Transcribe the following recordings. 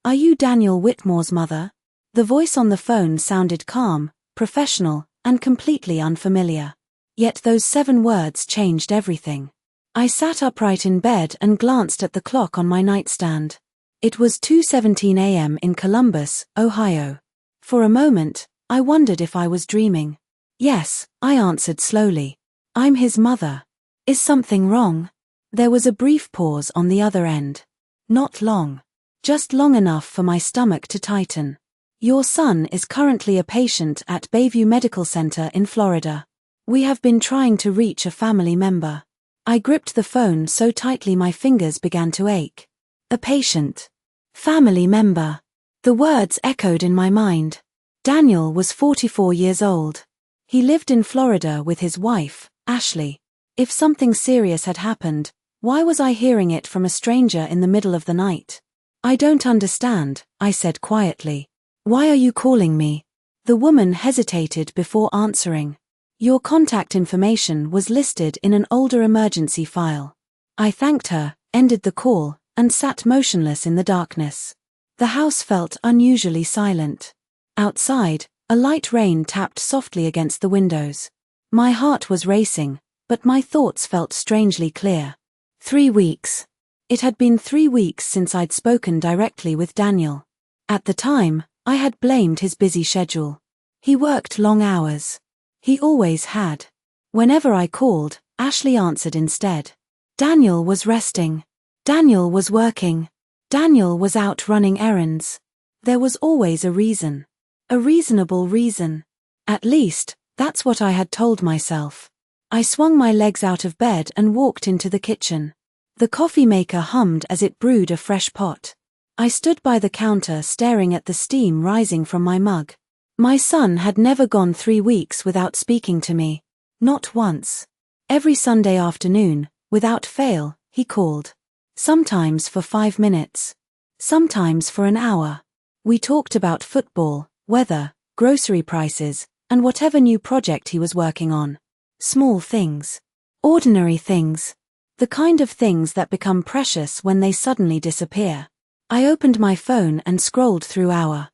Are you Daniel Whitmore's mother? The voice on the phone sounded calm, professional, and completely unfamiliar. Yet those 7 words changed everything. I sat upright in bed and glanced at the clock on my nightstand. It was 2:17 a.m. in Columbus, Ohio. For a moment, I wondered if I was dreaming. Yes, I answered slowly. I'm his mother. Is something wrong? There was a brief pause on the other end. Not long. Just long enough for my stomach to tighten. Your son is currently a patient at Bayview Medical Center in Florida. We have been trying to reach a family member. I gripped the phone so tightly my fingers began to ache. A patient. Family member. The words echoed in my mind. Daniel was 44 years old. He lived in Florida with his wife, Ashley. If something serious had happened, why was I hearing it from a stranger in the middle of the night? I don't understand, I said quietly. Why are you calling me? The woman hesitated before answering. Your contact information was listed in an older emergency file. I thanked her, ended the call, and sat motionless in the darkness. The house felt unusually silent. Outside, a light rain tapped softly against the windows. My heart was racing, but my thoughts felt strangely clear. 3 weeks. It had been 3 weeks since I'd spoken directly with Daniel. At the time, I had blamed his busy schedule. He worked long hours. He always had. Whenever I called, Ashley answered instead. Daniel was resting. Daniel was working. Daniel was out running errands. There was always a reason. A reasonable reason. At least, that's what I had told myself. I swung my legs out of bed and walked into the kitchen. The coffee maker hummed as it brewed a fresh pot. I stood by the counter staring at the steam rising from my mug. My son had never gone 3 weeks without speaking to me. Not once. Every Sunday afternoon, without fail, he called. Sometimes for 5 minutes. Sometimes for an hour. We talked about football, weather, grocery prices, and whatever new project he was working on. Small things. Ordinary things. The kind of things that become precious when they suddenly disappear. I opened my phone and scrolled through our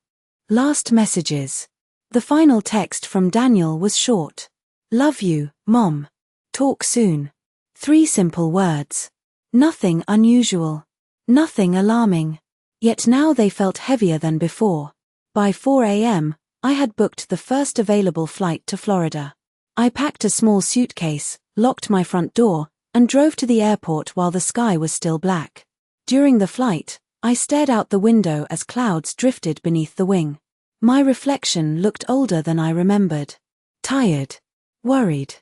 last messages. The final text from Daniel was short. Love you, Mom. Talk soon. 3 simple words. Nothing unusual. Nothing alarming. Yet now they felt heavier than before. By 4 a.m., I had booked the first available flight to Florida. I packed a small suitcase, locked my front door, and drove to the airport while the sky was still black. During the flight, I stared out the window as clouds drifted beneath the wing. My reflection looked older than I remembered. Tired. Worried.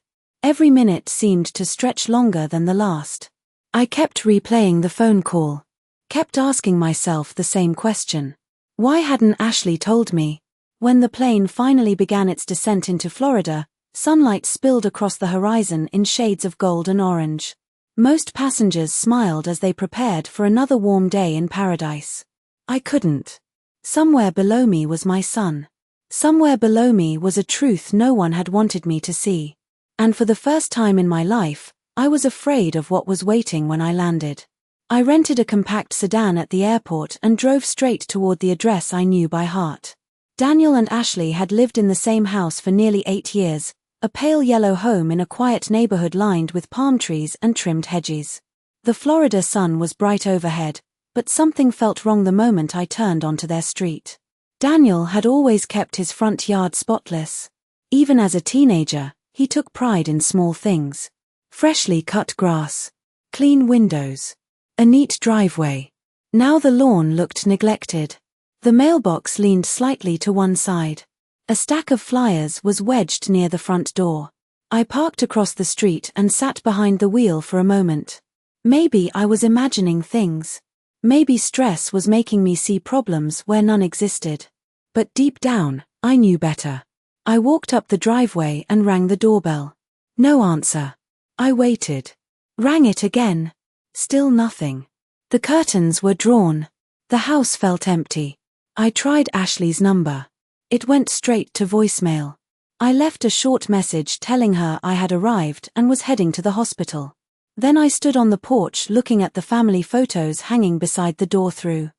Every minute seemed to stretch longer than the last. I kept replaying the phone call. Kept asking myself the same question. Why hadn't Ashley told me? When the plane finally began its descent into Florida, sunlight spilled across the horizon in shades of gold and orange. Most passengers smiled as they prepared for another warm day in paradise. I couldn't. Somewhere below me was my son. Somewhere below me was a truth no one had wanted me to see. And for the first time in my life, I was afraid of what was waiting when I landed. I rented a compact sedan at the airport and drove straight toward the address I knew by heart. Daniel and Ashley had lived in the same house for nearly 8 years, a pale yellow home in a quiet neighborhood lined with palm trees and trimmed hedges. The Florida sun was bright overhead, but something felt wrong the moment I turned onto their street. Daniel had always kept his front yard spotless. Even as a teenager, he took pride in small things. Freshly cut grass. Clean windows. A neat driveway. Now the lawn looked neglected. The mailbox leaned slightly to one side. A stack of flyers was wedged near the front door. I parked across the street and sat behind the wheel for a moment. Maybe I was imagining things. Maybe stress was making me see problems where none existed. But deep down, I knew better. I walked up the driveway and rang the doorbell. No answer. I waited. Rang it again. Still nothing. The curtains were drawn. The house felt empty. I tried Ashley's number. It went straight to voicemail. I left a short message telling her I had arrived and was heading to the hospital. Then I stood on the porch looking at the family photos hanging beside the door through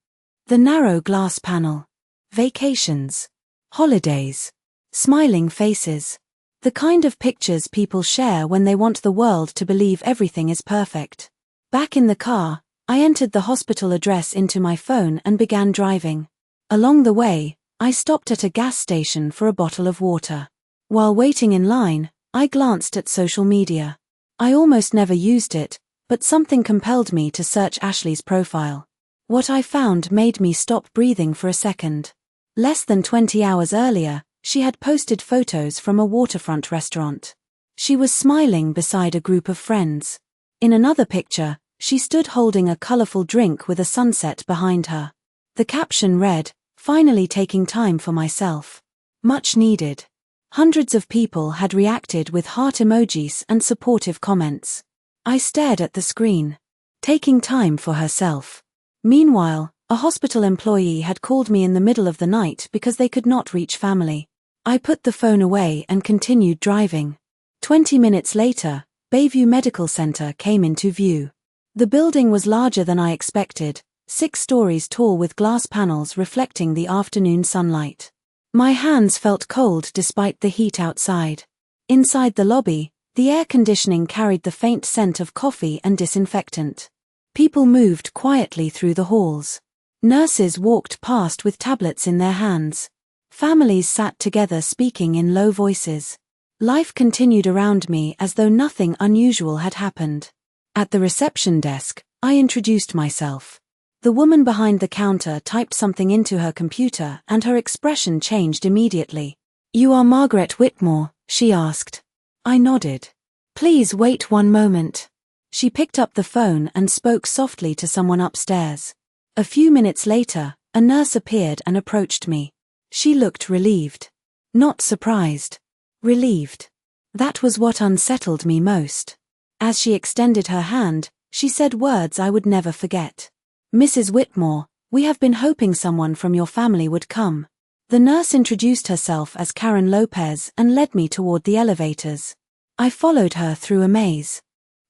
The narrow glass panel. Vacations. Holidays. Smiling faces. The kind of pictures people share when they want the world to believe everything is perfect. Back in the car, I entered the hospital address into my phone and began driving. Along the way, I stopped at a gas station for a bottle of water. While waiting in line, I glanced at social media. I almost never used it, but something compelled me to search Ashley's profile. What I found made me stop breathing for a second. Less than 20 hours earlier, she had posted photos from a waterfront restaurant. She was smiling beside a group of friends. In another picture, she stood holding a colorful drink with a sunset behind her. The caption read, "Finally taking time for myself. Much needed." Hundreds of people had reacted with heart emojis and supportive comments. I stared at the screen. Taking time for herself. Meanwhile, a hospital employee had called me in the middle of the night because they could not reach family. I put the phone away and continued driving. 20 minutes later, Bayview Medical Center came into view. The building was larger than I expected, 6 stories tall with glass panels reflecting the afternoon sunlight. My hands felt cold despite the heat outside. Inside the lobby, the air conditioning carried the faint scent of coffee and disinfectant. People moved quietly through the halls. Nurses walked past with tablets in their hands. Families sat together speaking in low voices. Life continued around me as though nothing unusual had happened. At the reception desk, I introduced myself. The woman behind the counter typed something into her computer and her expression changed immediately. "You are Margaret Whitmore?" she asked. I nodded. "Please wait one moment." She picked up the phone and spoke softly to someone upstairs. A few minutes later, a nurse appeared and approached me. She looked relieved. Not surprised. Relieved. That was what unsettled me most. As she extended her hand, she said words I would never forget. "Mrs. Whitmore, we have been hoping someone from your family would come." The nurse introduced herself as Karen Lopez and led me toward the elevators. I followed her through a maze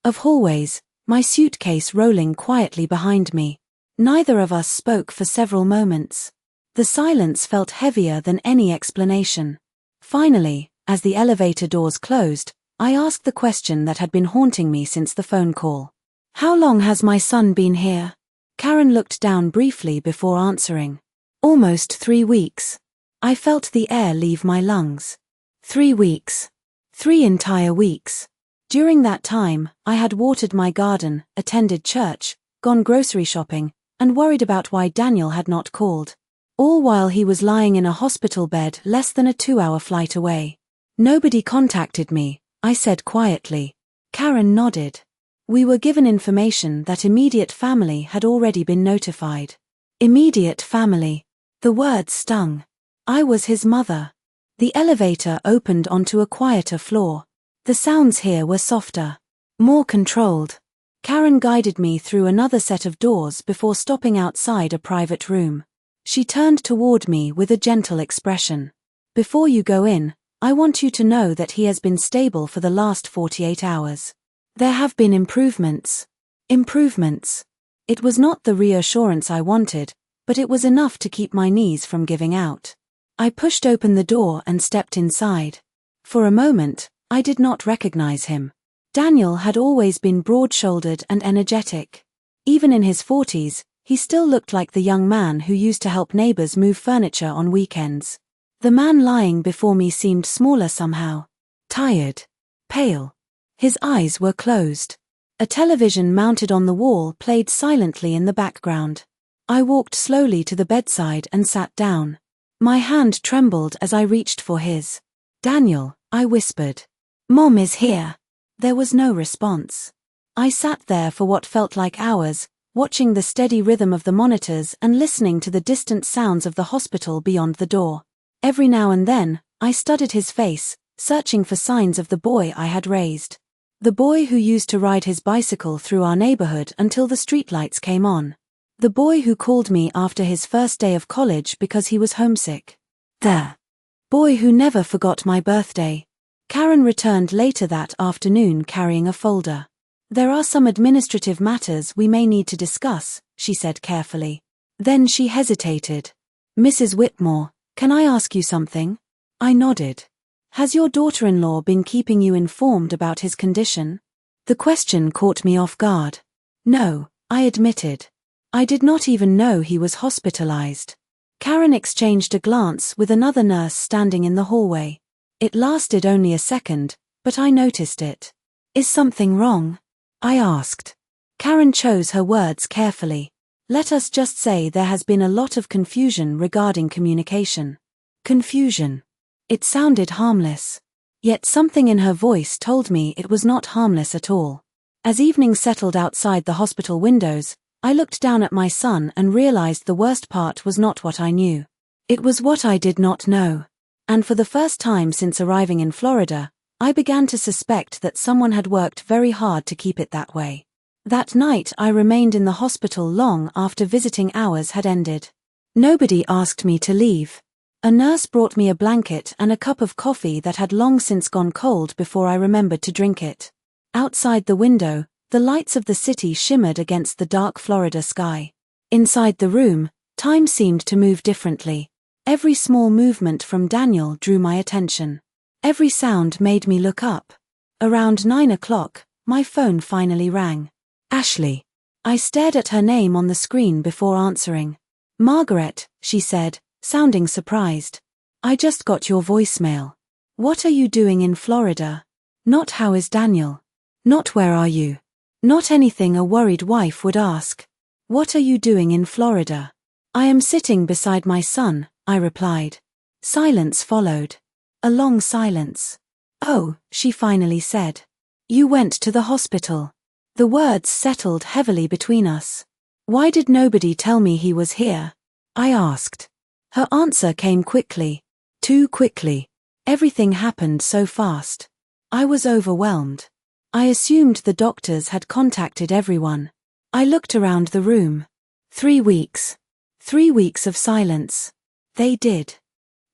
of hallways, my suitcase rolling quietly behind me. Neither of us spoke for several moments. The silence felt heavier than any explanation. Finally, as the elevator doors closed, I asked the question that had been haunting me since the phone call. "How long has my son been here?" Karen looked down briefly before answering. "Almost 3 weeks." I felt the air leave my lungs. 3 weeks. 3 entire weeks. During that time, I had watered my garden, attended church, gone grocery shopping, and worried about why Daniel had not called. All while he was lying in a hospital bed less than a 2-hour flight away. "Nobody contacted me," I said quietly. Karen nodded. "We were given information that immediate family had already been notified." Immediate family. The word stung. I was his mother. The elevator opened onto a quieter floor. The sounds here were softer. More controlled. Karen guided me through another set of doors before stopping outside a private room. She turned toward me with a gentle expression. "Before you go in, I want you to know that he has been stable for the last 48 hours. There have been improvements." Improvements. It was not the reassurance I wanted, but it was enough to keep my knees from giving out. I pushed open the door and stepped inside. For a moment, I did not recognize him. Daniel had always been broad-shouldered and energetic. Even in his 40s, he still looked like the young man who used to help neighbors move furniture on weekends. The man lying before me seemed smaller somehow. Tired. Pale. His eyes were closed. A television mounted on the wall played silently in the background. I walked slowly to the bedside and sat down. My hand trembled as I reached for his. "Daniel," I whispered. "Mom is here." There was no response. I sat there for what felt like hours, watching the steady rhythm of the monitors and listening to the distant sounds of the hospital beyond the door. Every now and then, I studied his face, searching for signs of the boy I had raised. The boy who used to ride his bicycle through our neighborhood until the streetlights came on. The boy who called me after his first day of college because he was homesick. The boy who never forgot my birthday. Karen returned later that afternoon carrying a folder. "There are some administrative matters we may need to discuss," she said carefully. Then she hesitated. "Mrs. Whitmore, can I ask you something?" I nodded. "Has your daughter-in-law been keeping you informed about his condition?" The question caught me off guard. "No," I admitted. "I did not even know he was hospitalized." Karen exchanged a glance with another nurse standing in the hallway. It lasted only a second, but I noticed it. "Is something wrong?" I asked. Karen chose her words carefully. "Let us just say there has been a lot of confusion regarding communication." Confusion. It sounded harmless. Yet something in her voice told me it was not harmless at all. As evening settled outside the hospital windows, I looked down at my son and realized the worst part was not what I knew. It was what I did not know. And for the first time since arriving in Florida, I began to suspect that someone had worked very hard to keep it that way. That night I remained in the hospital long after visiting hours had ended. Nobody asked me to leave. A nurse brought me a blanket and a cup of coffee that had long since gone cold before I remembered to drink it. Outside the window, the lights of the city shimmered against the dark Florida sky. Inside the room, time seemed to move differently. Every small movement from Daniel drew my attention. Every sound made me look up. Around 9 o'clock, my phone finally rang. Ashley. I stared at her name on the screen before answering. "Margaret," she said, sounding surprised. "I just got your voicemail. What are you doing in Florida?" Not "how is Daniel?" Not "where are you?" Not anything a worried wife would ask. "What are you doing in Florida?" "I am sitting beside my son," I replied. Silence followed. A long silence. "Oh," she finally said. "You went to the hospital." The words settled heavily between us. "Why did nobody tell me he was here?" I asked. Her answer came quickly. Too quickly. Everything happened so fast. I was overwhelmed. I assumed the doctors had contacted everyone. I looked around the room. 3 weeks. 3 weeks of silence. They did.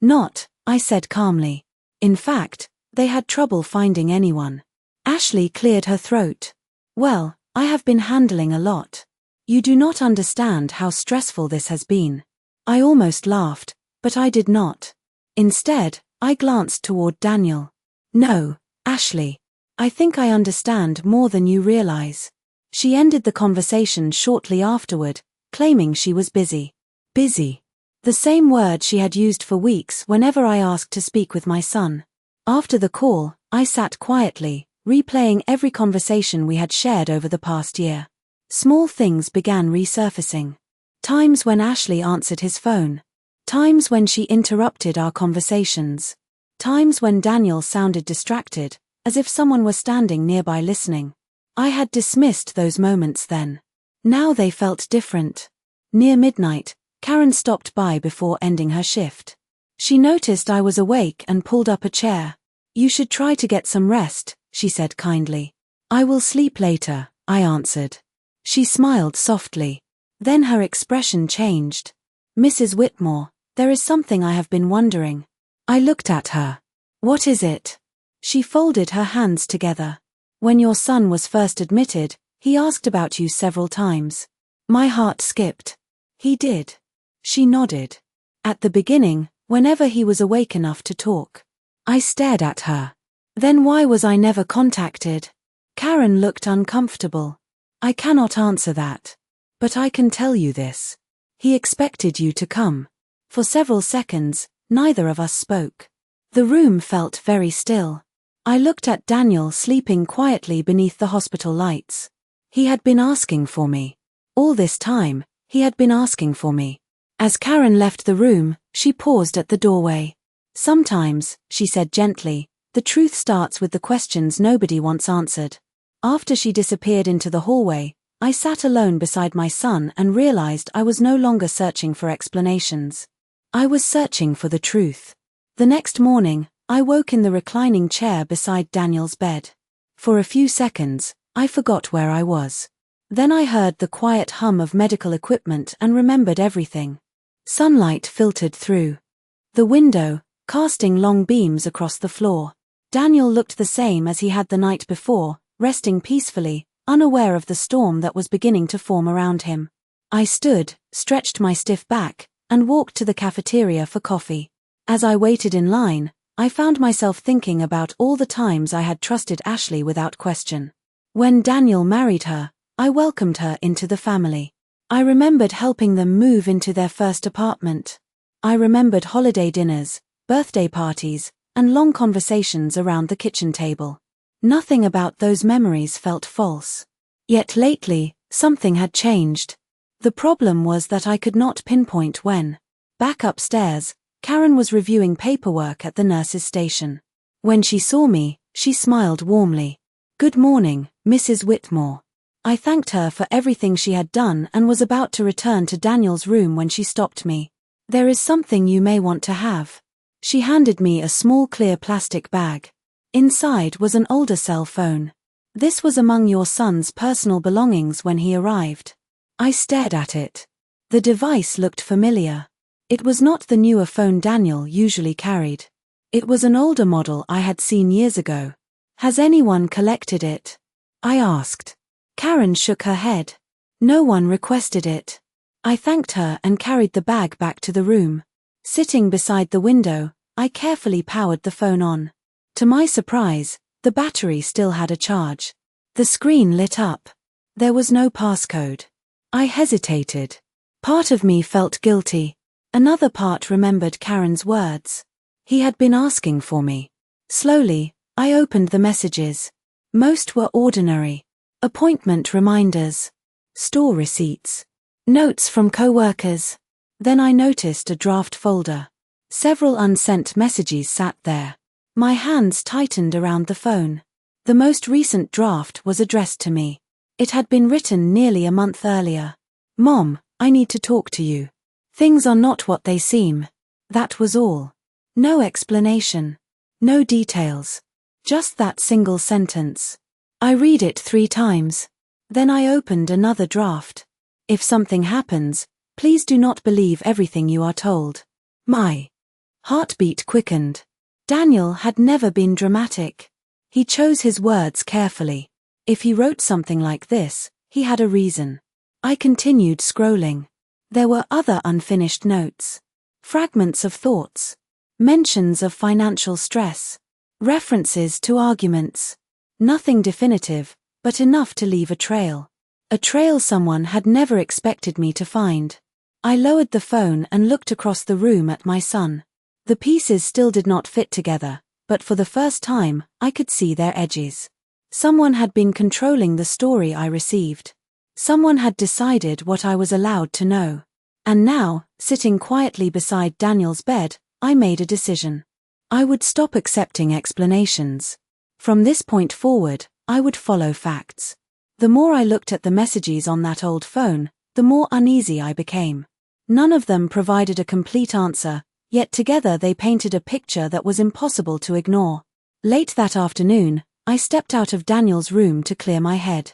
Not, I said calmly. In fact, they had trouble finding anyone. Ashley cleared her throat. "Well, I have been handling a lot. You do not understand how stressful this has been." I almost laughed, but I did not. Instead, I glanced toward Daniel. "No, Ashley. I think I understand more than you realize." She ended the conversation shortly afterward, claiming she was busy. Busy. The same word she had used for weeks whenever I asked to speak with my son. After the call, I sat quietly, replaying every conversation we had shared over the past year. Small things began resurfacing. Times when Ashley answered his phone. Times when she interrupted our conversations. Times when Daniel sounded distracted, as if someone were standing nearby listening. I had dismissed those moments then. Now they felt different. Near midnight, Karen stopped by before ending her shift. She noticed I was awake and pulled up a chair. "You should try to get some rest," she said kindly. "I will sleep later," I answered. She smiled softly. Then her expression changed. "Mrs. Whitmore, there is something I have been wondering." I looked at her. "What is it?" She folded her hands together. "When your son was first admitted, he asked about you several times." My heart skipped. "He did?" She nodded. "At the beginning, whenever he was awake enough to talk." I stared at her. "Then why was I never contacted?" Karen looked uncomfortable. "I cannot answer that. But I can tell you this. He expected you to come." For several seconds, neither of us spoke. The room felt very still. I looked at Daniel sleeping quietly beneath the hospital lights. He had been asking for me. All this time, he had been asking for me. As Karen left the room, she paused at the doorway. "Sometimes," she said gently, "the truth starts with the questions nobody wants answered." After she disappeared into the hallway, I sat alone beside my son and realized I was no longer searching for explanations. I was searching for the truth. The next morning, I woke in the reclining chair beside Daniel's bed. For a few seconds, I forgot where I was. Then I heard the quiet hum of medical equipment and remembered everything. Sunlight filtered through the window, casting long beams across the floor. Daniel looked the same as he had the night before, resting peacefully, unaware of the storm that was beginning to form around him. I stood, stretched my stiff back, and walked to the cafeteria for coffee. As I waited in line, I found myself thinking about all the times I had trusted Ashley without question. When Daniel married her, I welcomed her into the family. I remembered helping them move into their first apartment. I remembered holiday dinners, birthday parties, and long conversations around the kitchen table. Nothing about those memories felt false. Yet lately, something had changed. The problem was that I could not pinpoint when. Back upstairs, Karen was reviewing paperwork at the nurse's station. When she saw me, she smiled warmly. "Good morning, Mrs. Whitmore." I thanked her for everything she had done and was about to return to Daniel's room when she stopped me. "There is something you may want to have." She handed me a small clear plastic bag. Inside was an older cell phone. "This was among your son's personal belongings when he arrived." I stared at it. The device looked familiar. It was not the newer phone Daniel usually carried. It was an older model I had seen years ago. "Has anyone collected it?" I asked. Karen shook her head. "No one requested it." I thanked her and carried the bag back to the room. Sitting beside the window, I carefully powered the phone on. To my surprise, the battery still had a charge. The screen lit up. There was no passcode. I hesitated. Part of me felt guilty. Another part remembered Karen's words. He had been asking for me. Slowly, I opened the messages. Most were ordinary. Appointment reminders. Store receipts. Notes from co-workers. Then I noticed a draft folder. Several unsent messages sat there. My hands tightened around the phone. The most recent draft was addressed to me. It had been written nearly a month earlier. "Mom, I need to talk to you. Things are not what they seem." That was all. No explanation. No details. Just that single sentence. I read it 3 times. Then I opened another draft. "If something happens, please do not believe everything you are told." My heartbeat quickened. Daniel had never been dramatic. He chose his words carefully. If he wrote something like this, he had a reason. I continued scrolling. There were other unfinished notes. Fragments of thoughts. Mentions of financial stress. References to arguments. Nothing definitive, but enough to leave a trail. A trail someone had never expected me to find. I lowered the phone and looked across the room at my son. The pieces still did not fit together, but for the first time, I could see their edges. Someone had been controlling the story I received. Someone had decided what I was allowed to know. And now, sitting quietly beside Daniel's bed, I made a decision. I would stop accepting explanations. From this point forward, I would follow facts. The more I looked at the messages on that old phone, the more uneasy I became. None of them provided a complete answer, yet together they painted a picture that was impossible to ignore. Late that afternoon, I stepped out of Daniel's room to clear my head.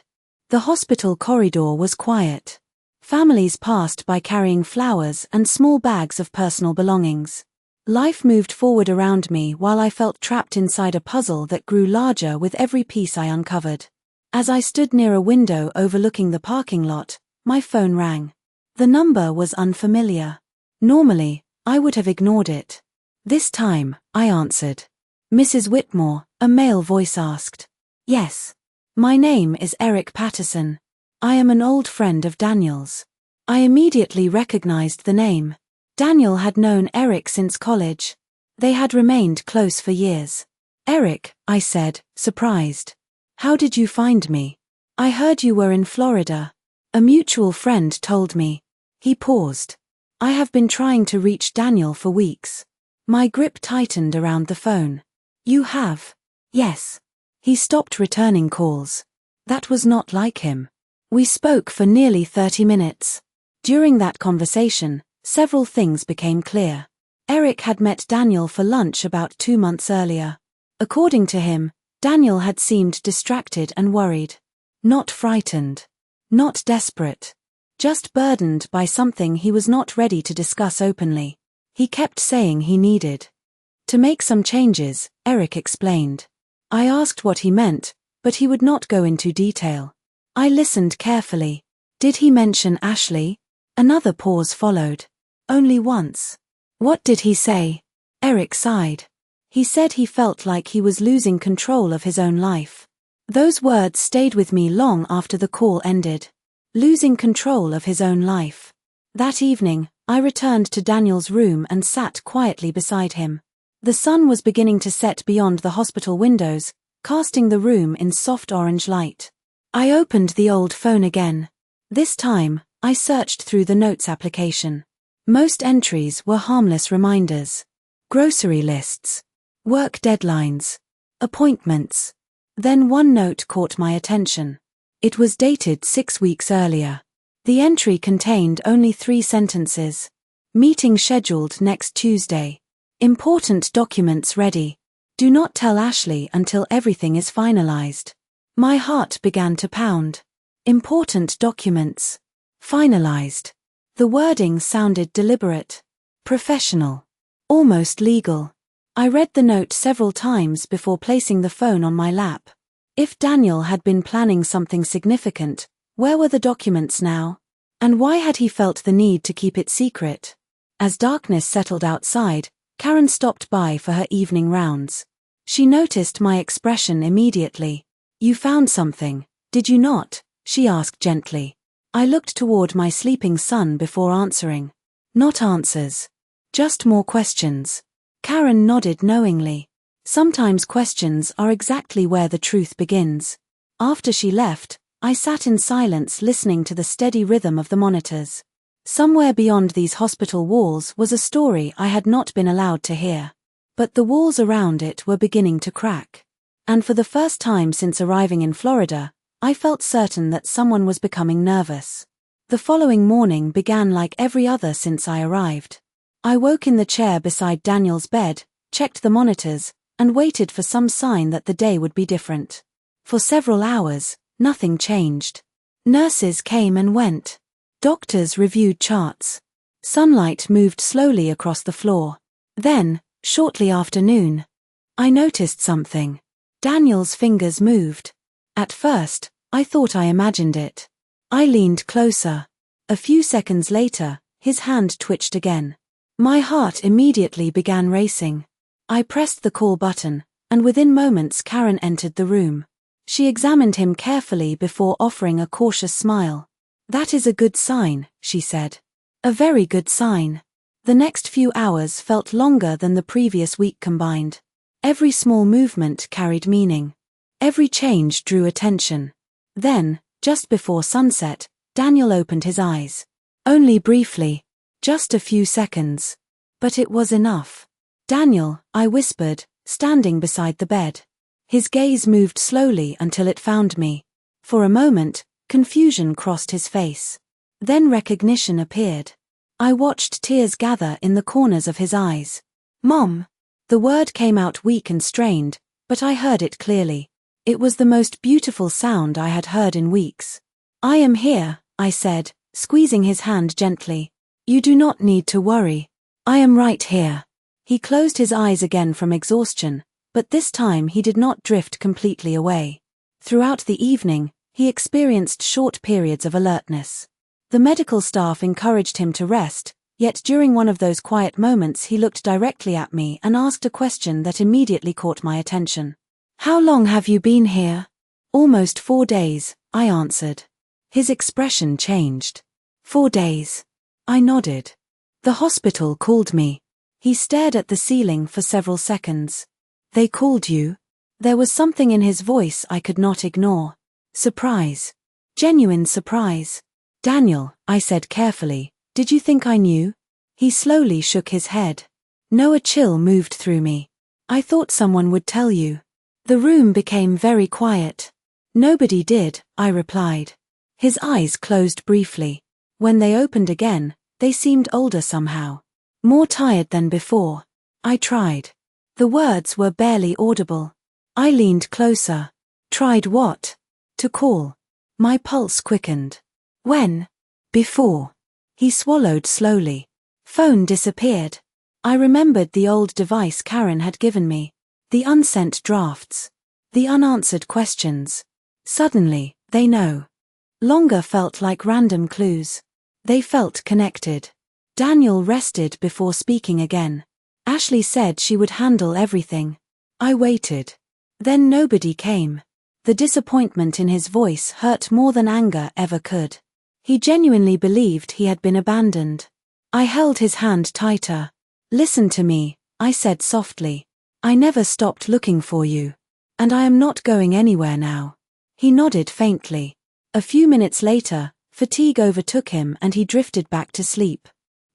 The hospital corridor was quiet. Families passed by carrying flowers and small bags of personal belongings. Life moved forward around me while I felt trapped inside a puzzle that grew larger with every piece I uncovered. As I stood near a window overlooking the parking lot, my phone rang. The number was unfamiliar. Normally, I would have ignored it. This time, I answered. "Mrs. Whitmore," a male voice asked. "Yes. My name is Eric Patterson. I am an old friend of Daniel's." I immediately recognized the name. Daniel had known Eric since college. They had remained close for years. "Eric," I said, surprised. "How did you find me?" "I heard you were in Florida. A mutual friend told me." He paused. "I have been trying to reach Daniel for weeks." My grip tightened around the phone. "You have?" "Yes." He stopped returning calls. That was not like him. We spoke for nearly 30 minutes. During that conversation, several things became clear. Eric had met Daniel for lunch about 2 months earlier. According to him, Daniel had seemed distracted and worried. Not frightened. Not desperate. Just burdened by something he was not ready to discuss openly. He kept saying he needed to make some changes, Eric explained. I asked what he meant, but he would not go into detail. I listened carefully. Did he mention Ashley? Another pause followed. Only once. What did he say? Eric sighed. He said he felt like he was losing control of his own life. Those words stayed with me long after the call ended. Losing control of his own life. That evening, I returned to Daniel's room and sat quietly beside him. The sun was beginning to set beyond the hospital windows, casting the room in soft orange light. I opened the old phone again. This time, I searched through the notes application. Most entries were harmless reminders. Grocery lists. Work deadlines. Appointments. Then one note caught my attention. It was dated 6 weeks earlier. The entry contained only 3 sentences. Meeting scheduled next Tuesday. Important documents ready. Do not tell Ashley until everything is finalized. My heart began to pound. Important documents. Finalized. The wording sounded deliberate. Professional. Almost legal. I read the note several times before placing the phone on my lap. If Daniel had been planning something significant, where were the documents now? And why had he felt the need to keep it secret? As darkness settled outside, Karen stopped by for her evening rounds. She noticed my expression immediately. You found something, did you not? She asked gently. I looked toward my sleeping son before answering. Not answers. Just more questions. Karen nodded knowingly. Sometimes questions are exactly where the truth begins. After she left, I sat in silence listening to the steady rhythm of the monitors. Somewhere beyond these hospital walls was a story I had not been allowed to hear. But the walls around it were beginning to crack. And for the first time since arriving in Florida, I felt certain that someone was becoming nervous. The following morning began like every other since I arrived. I woke in the chair beside Daniel's bed, checked the monitors, and waited for some sign that the day would be different. For several hours, nothing changed. Nurses came and went. Doctors reviewed charts. Sunlight moved slowly across the floor. Then, shortly after noon, I noticed something. Daniel's fingers moved. At first, I thought I imagined it. I leaned closer. A few seconds later, his hand twitched again. My heart immediately began racing. I pressed the call button, and within moments Karen entered the room. She examined him carefully before offering a cautious smile. That is a good sign, she said. A very good sign. The next few hours felt longer than the previous week combined. Every small movement carried meaning. Every change drew attention. Then, just before sunset, Daniel opened his eyes. Only briefly. Just a few seconds. But it was enough. Daniel, I whispered, standing beside the bed. His gaze moved slowly until it found me. For a moment, confusion crossed his face. Then recognition appeared. I watched tears gather in the corners of his eyes. Mom! The word came out weak and strained, but I heard it clearly. It was the most beautiful sound I had heard in weeks. I am here, I said, squeezing his hand gently. You do not need to worry. I am right here. He closed his eyes again from exhaustion, but this time he did not drift completely away. Throughout the evening, he experienced short periods of alertness. The medical staff encouraged him to rest, yet during one of those quiet moments he looked directly at me and asked a question that immediately caught my attention. How long have you been here? Almost 4 days, I answered. His expression changed. 4 days. I nodded. The hospital called me. He stared at the ceiling for several seconds. They called you? There was something in his voice I could not ignore. Surprise. Genuine surprise. Daniel, I said carefully, did you think I knew? He slowly shook his head. No, a chill moved through me. I thought someone would tell you. The room became very quiet. Nobody did, I replied. His eyes closed briefly. When they opened again, they seemed older somehow. More tired than before. I tried. The words were barely audible. I leaned closer. Tried what? To call. My pulse quickened. When? Before. He swallowed slowly. Phone disappeared. I remembered the old device Karen had given me. The unsent drafts. The unanswered questions. Suddenly, they know. Longer felt like random clues. They felt connected. Daniel rested before speaking again. Ashley said she would handle everything. I waited. Then nobody came. The disappointment in his voice hurt more than anger ever could. He genuinely believed he had been abandoned. I held his hand tighter. "Listen to me," I said softly. "I never stopped looking for you. And I am not going anywhere now." He nodded faintly. A few minutes later, fatigue overtook him and he drifted back to sleep.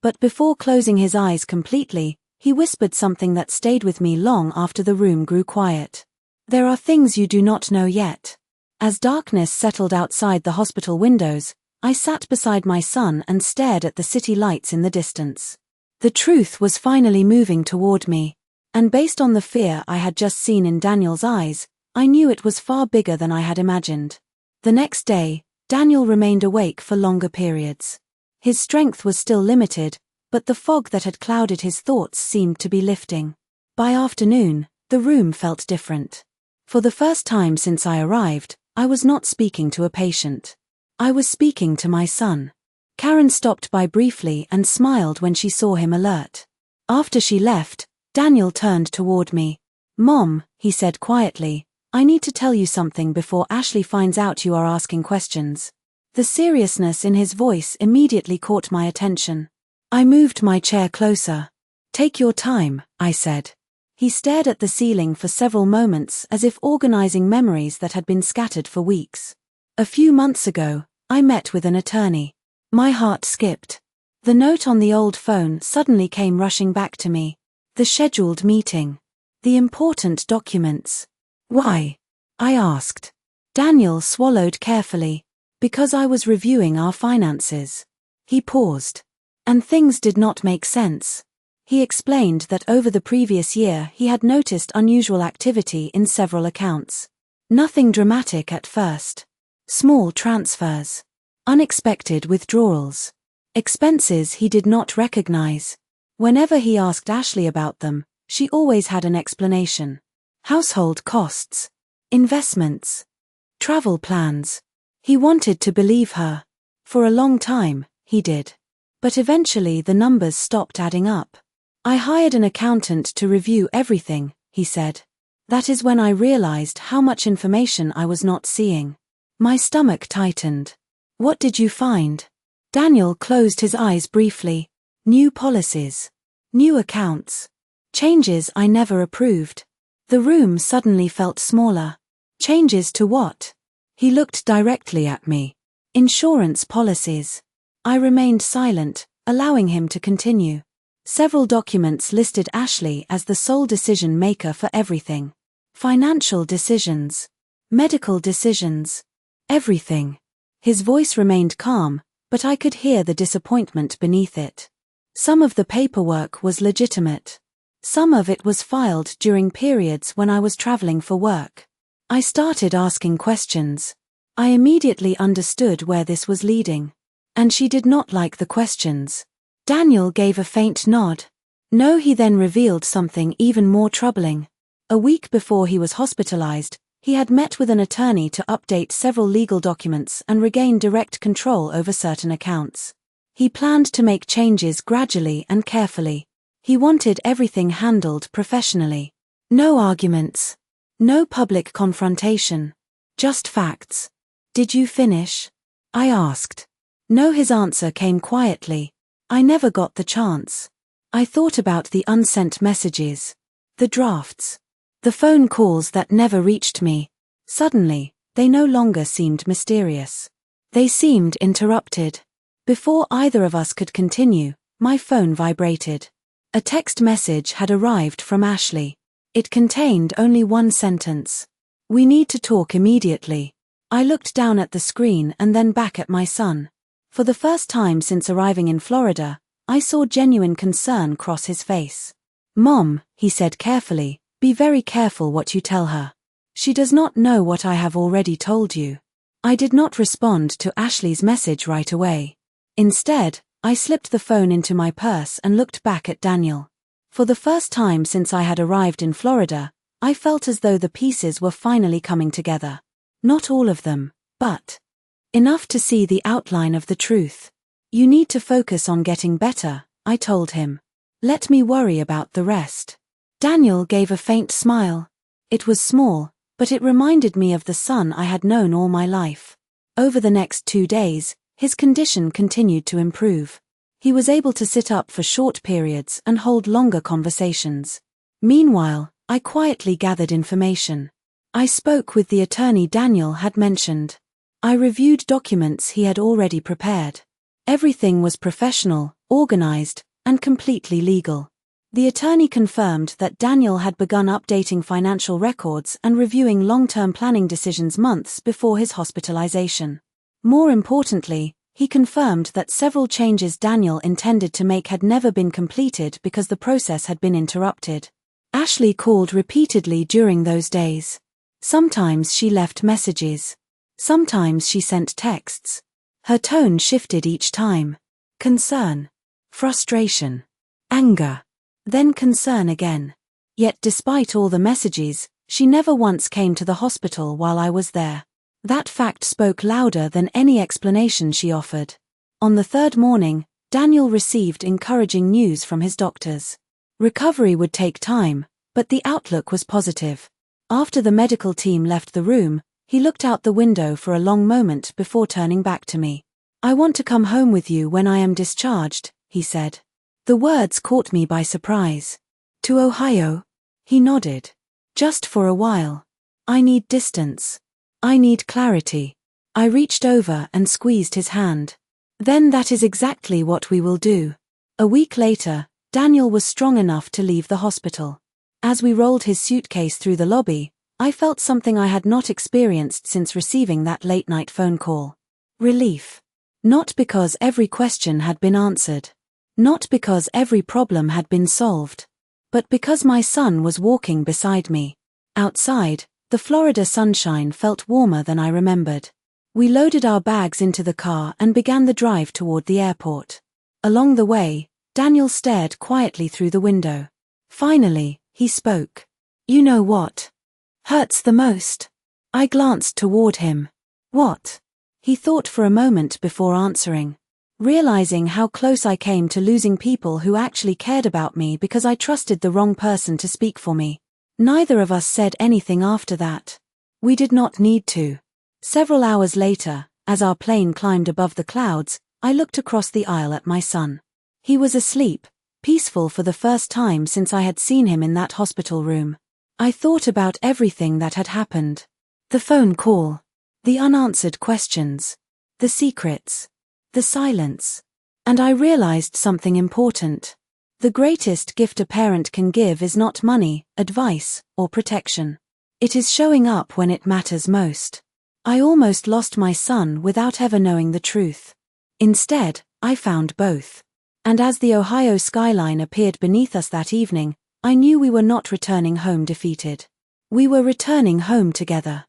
But before closing his eyes completely, he whispered something that stayed with me long after the room grew quiet. "There are things you do not know yet." As darkness settled outside the hospital windows, I sat beside my son and stared at the city lights in the distance. The truth was finally moving toward me, and based on the fear I had just seen in Daniel's eyes, I knew it was far bigger than I had imagined. The next day, Daniel remained awake for longer periods. His strength was still limited, but the fog that had clouded his thoughts seemed to be lifting. By afternoon, the room felt different. For the first time since I arrived, I was not speaking to a patient. I was speaking to my son. Karen stopped by briefly and smiled when she saw him alert. After she left, Daniel turned toward me. "Mom," he said quietly, "I need to tell you something before Ashley finds out you are asking questions." The seriousness in his voice immediately caught my attention. I moved my chair closer. "Take your time," I said. He stared at the ceiling for several moments as if organizing memories that had been scattered for weeks. "A few months ago, I met with an attorney." My heart skipped. The note on the old phone suddenly came rushing back to me. The scheduled meeting. The important documents. "Why?" I asked. Daniel swallowed carefully. "Because I was reviewing our finances." He paused. And things did not make sense. He explained that over the previous year he had noticed unusual activity in several accounts. Nothing dramatic at first. Small transfers. Unexpected withdrawals. Expenses he did not recognize. Whenever he asked Ashley about them, she always had an explanation. Household costs. Investments. Travel plans. He wanted to believe her. For a long time, he did. But eventually the numbers stopped adding up. "I hired an accountant to review everything," he said. "That is when I realized how much information I was not seeing." My stomach tightened. "What did you find?" Daniel closed his eyes briefly. "New policies. New accounts. Changes I never approved." The room suddenly felt smaller. "Changes to what?" He looked directly at me. "Insurance policies." I remained silent, allowing him to continue. Several documents listed Ashley as the sole decision maker for everything. Financial decisions. Medical decisions. Everything. His voice remained calm, but I could hear the disappointment beneath it. Some of the paperwork was legitimate. Some of it was filed during periods when I was traveling for work. I started asking questions. I immediately understood where this was leading. And she did not like the questions. Daniel gave a faint nod. "No," he then revealed something even more troubling. A week before he was hospitalized, he had met with an attorney to update several legal documents and regain direct control over certain accounts. He planned to make changes gradually and carefully. He wanted everything handled professionally. No arguments. No public confrontation. Just facts. "Did you finish?" I asked. "No," his answer came quietly. "I never got the chance. I thought about the unsent messages. The drafts. The phone calls that never reached me." Suddenly, they no longer seemed mysterious. They seemed interrupted. Before either of us could continue, my phone vibrated. A text message had arrived from Ashley. It contained only one sentence. "We need to talk immediately." I looked down at the screen and then back at my son. For the first time since arriving in Florida, I saw genuine concern cross his face. "Mom," he said carefully, "be very careful what you tell her. She does not know what I have already told you." I did not respond to Ashley's message right away. Instead, I slipped the phone into my purse and looked back at Daniel. For the first time since I had arrived in Florida, I felt as though the pieces were finally coming together. Not all of them, but enough to see the outline of the truth. You need to focus on getting better, I told him. Let me worry about the rest. Daniel gave a faint smile. It was small, but it reminded me of the son I had known all my life. Over the next 2 days, his condition continued to improve. He was able to sit up for short periods and hold longer conversations. Meanwhile, I quietly gathered information. I spoke with the attorney Daniel had mentioned. I reviewed documents he had already prepared. Everything was professional, organized, and completely legal. The attorney confirmed that Daniel had begun updating financial records and reviewing long-term planning decisions months before his hospitalization. More importantly, he confirmed that several changes Daniel intended to make had never been completed because the process had been interrupted. Ashley called repeatedly during those days. Sometimes she left messages. Sometimes she sent texts. Her tone shifted each time. Concern. Frustration. Anger. Then concern again. Yet despite all the messages, she never once came to the hospital while I was there. That fact spoke louder than any explanation she offered. On the third morning, Daniel received encouraging news from his doctors. Recovery would take time, but the outlook was positive. After the medical team left the room, he looked out the window for a long moment before turning back to me. I want to come home with you when I am discharged, he said. The words caught me by surprise. To Ohio? He nodded. Just for a while. I need distance. I need clarity. I reached over and squeezed his hand. Then that is exactly what we will do. A week later, Daniel was strong enough to leave the hospital. As we rolled his suitcase through the lobby, I felt something I had not experienced since receiving that late-night phone call. Relief. Not because every question had been answered. Not because every problem had been solved. But because my son was walking beside me. Outside, the Florida sunshine felt warmer than I remembered. We loaded our bags into the car and began the drive toward the airport. Along the way, Daniel stared quietly through the window. Finally, he spoke. You know what hurts the most? I glanced toward him. What? He thought for a moment before answering. Realizing how close I came to losing people who actually cared about me because I trusted the wrong person to speak for me. Neither of us said anything after that. We did not need to. Several hours later, as our plane climbed above the clouds, I looked across the aisle at my son. He was asleep, peaceful for the first time since I had seen him in that hospital room. I thought about everything that had happened. The phone call. The unanswered questions. The secrets. The silence. And I realized something important. The greatest gift a parent can give is not money, advice, or protection. It is showing up when it matters most. I almost lost my son without ever knowing the truth. Instead, I found both. And as the Ohio skyline appeared beneath us that evening, I knew we were not returning home defeated. We were returning home together.